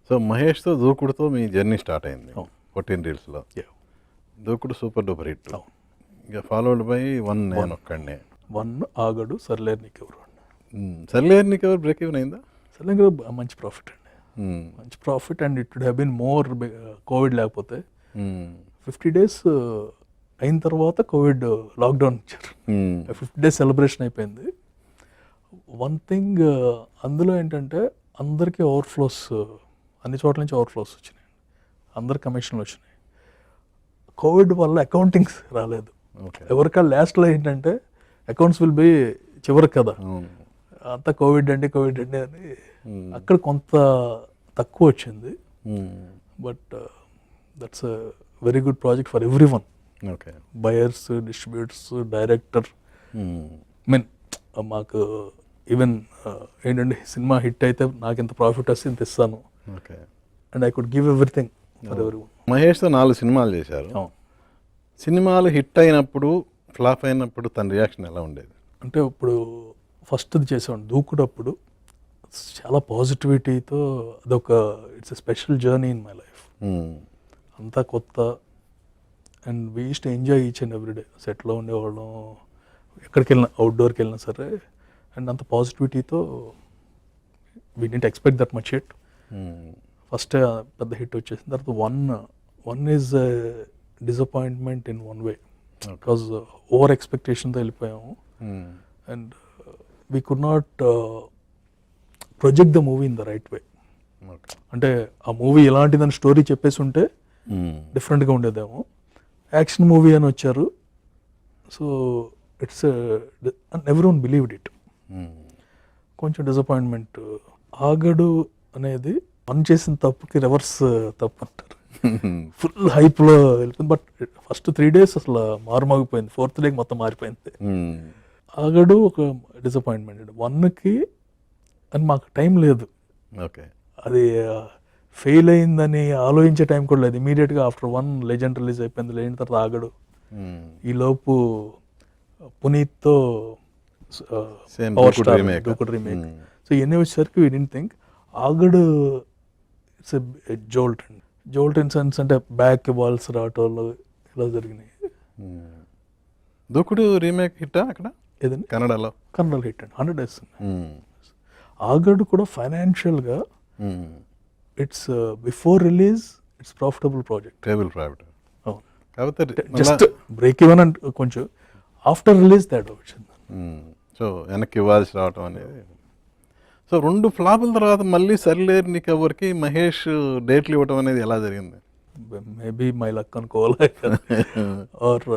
So మహేష్తో దూకుడుతో మీ journey start అయింది అవును. 14 రీల్స్లో. Yeah. దూకుడు సూపర్ డూపర్ హిట్. అవును. ఇక ఫాలోడ్ బై వన్ నేను ఒక్కడినే. 1 ఆగడు సర్లేరు నీకెవరు అండి. సర్లేరు నీకు ఎవరు బ్రేక్ ఈవెన్ అయిందా? సర్లేరు మంచి ప్రాఫిట్ అండి, మంచి profit. And it would have been more Covid లేకపోతే 50 days అయిన తర్వాత కోవిడ్ లాక్డౌన్ ఇచ్చారు. 50 days సెలబ్రేషన్ అయిపోయింది. వన్ థింగ్ అందులో ఏంటంటే అందరికీ ఓవర్ఫ్లోస్, అన్ని చోట్ల నుంచి ఓవర్ఫ్లోస్ వచ్చినాయి, అందరు కమిషన్లు వచ్చినాయి. కోవిడ్ వల్ల అకౌంటింగ్స్ రాలేదు. ఎవరికా లాస్ట్లో ఏంటంటే అకౌంట్స్ విల్ బి చివరికి కదా, అంతా కోవిడ్ అండి అని అక్కడ కొంత తక్కువ వచ్చింది. But that's a very good project for everyone. Buyers, distributors, director. Mean మాకు ఈవెన్ ఏంటంటే సినిమా హిట్ అయితే నాకు ఇంత ప్రాఫిట్ వస్తే ఇంత ఇస్తాను. And I could give everything for everyone. మహేష్తో 4 సినిమాలు చేశారు. సినిమాలు హిట్ అయినప్పుడు, ఫ్లాప్ అయినప్పుడు తన రియాక్షన్ ఎలా ఉండేది? అంటే ఇప్పుడు ఫస్ట్ది చేసాం దూకుడప్పుడు చాలా పాజిటివిటీతో, అదొక it's a special journey in my life. అంతా కొత్త. And we used to enjoy each and every day. సెట్లో ఉండేవాళ్ళం, ఎక్కడికి వెళ్ళినా, అవుట్డోర్కి వెళ్ళినా సరే. అండ్ అంత పాజిటివిటీతో we didn't expect that much hit. First పెద్ద హిట్ వచ్చేసిన తర్వాత one is disappointment in one way, because over ఎక్స్పెక్టేషన్తో వెళ్ళిపోయాము. And we could not project the movie in the right way. అంటే ఆ మూవీ ఎలాంటిదని స్టోరీ చెప్పేసి ఉంటే డిఫరెంట్గా ఉండేదేమో. యాక్షన్ మూవీ అని వచ్చారు. So it's every one believed it. కొంచెం డిసప్పాయింట్మెంట్. ఆగడు అనేది పని చేసిన తప్పుకి రివర్స్ తప్పు అంటారు. ఫుల్ హైప్లో వెళ్ళిపోయింది. బట్ ఫస్ట్ 3 days అసలు మారుమోగిపోయింది. 4th day మొత్తం మారిపోయింది. ఆగడు ఒక డిసప్పాయింట్మెంట్. 1కి అని మాకు టైం లేదు. అది ఫెయిల్ అయిందని ఆలోచించే టైం కూడా లేదు. ఇమీడియట్గా ఆఫ్టర్ 1 లెజెండ్ రిలీజ్ అయిపోయింది. లేని తర్వాత ఆగడు. ఈలోపు పునీత్తో దూకుడు రీమేక్. సో ఇవన్నీ వచ్చేసరికి we didn't think. Aagadu it's a jolt అండి. జోల్ట్ ఇన్ సెన్స్ అంటే బ్యాక్ బాల్స్ రావటాలు ఇలా జరిగినాయి. దూకుడు రీమేక్ హిట్ అక్కడ ఏదండి? కన్నడలో హిట్ అండి. 100 days. ఆగడు కూడా ఫైనాన్షియల్గా it's before release it's profitable project. Just break even అంటే కొంచెం ఆఫ్టర్ రిలీజ్ తేడా వచ్చింది. సో వెనక్కి ఇవ్వాల్సి రావటం అనేది. సో 2 ఫ్లాపుల తర్వాత మళ్ళీ సర్లేరు నీకు ఎవరికి మహేష్ డేట్లు ఇవ్వటం అనేది ఎలా జరిగింది? మేబీ మై లక్ అనుకోవాలి. ఆర్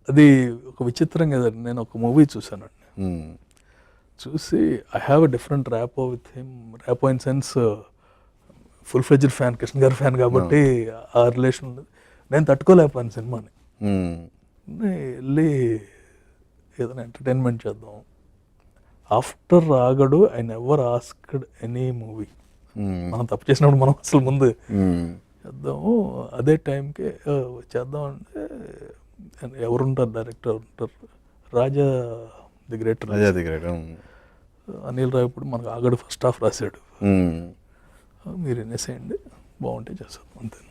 అది ఒక విచిత్రం కదండి. నేను ఒక మూవీ చూసానండి. చూసి I have a different rapport with him. Rapport in sense full fledged fan, Krishna గారి ఫ్యాన్ కాబట్టి ఆ రిలేషన్ ఉంది. నేను తట్టుకోలేకపోయాను సినిమాని. వెళ్ళి ఏదైనా ఎంటర్టైన్మెంట్ చేద్దాం. After Aagadu I never asked any movie. మనం తప్పు చేసినప్పుడు మనం అసలు ముందు చేద్దాము. అదే టైంకి చేద్దాం అంటే ఎవరుంటారు, డైరెక్టర్ ఉంటారు, రాజా ది గ్రేట్. అనిల్ రావిపూడి మనకు ఆగడు ఫస్ట్ హాఫ్ రాశాడు. మీరు వినేసేయండి, బాగుంటే చేస్తాం అంతే.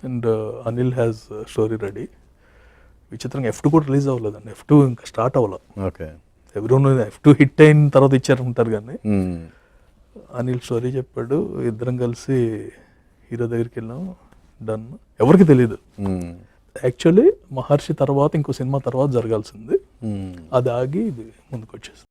And Anil has story ready. విచిత్రంగా F2 కూడా రిలీజ్ అవ్వలేదండి. F2 ఇంకా స్టార్ట్ అవ్వలేదు. ఎవరు F2 హిట్ అయిన తర్వాత ఇచ్చారంటారు కానీ అనిల్ స్టోరీ చెప్పాడు. ఇద్దరం కలిసి హీరో దగ్గరికి వెళ్ళాం. డన్. ఎవరికి తెలీదు. యాక్చువల్లీ మహర్షి తర్వాత ఇంకో సినిమా తర్వాత జరగాల్సింది. అది ఆగి ముందుకు వచ్చేసింది.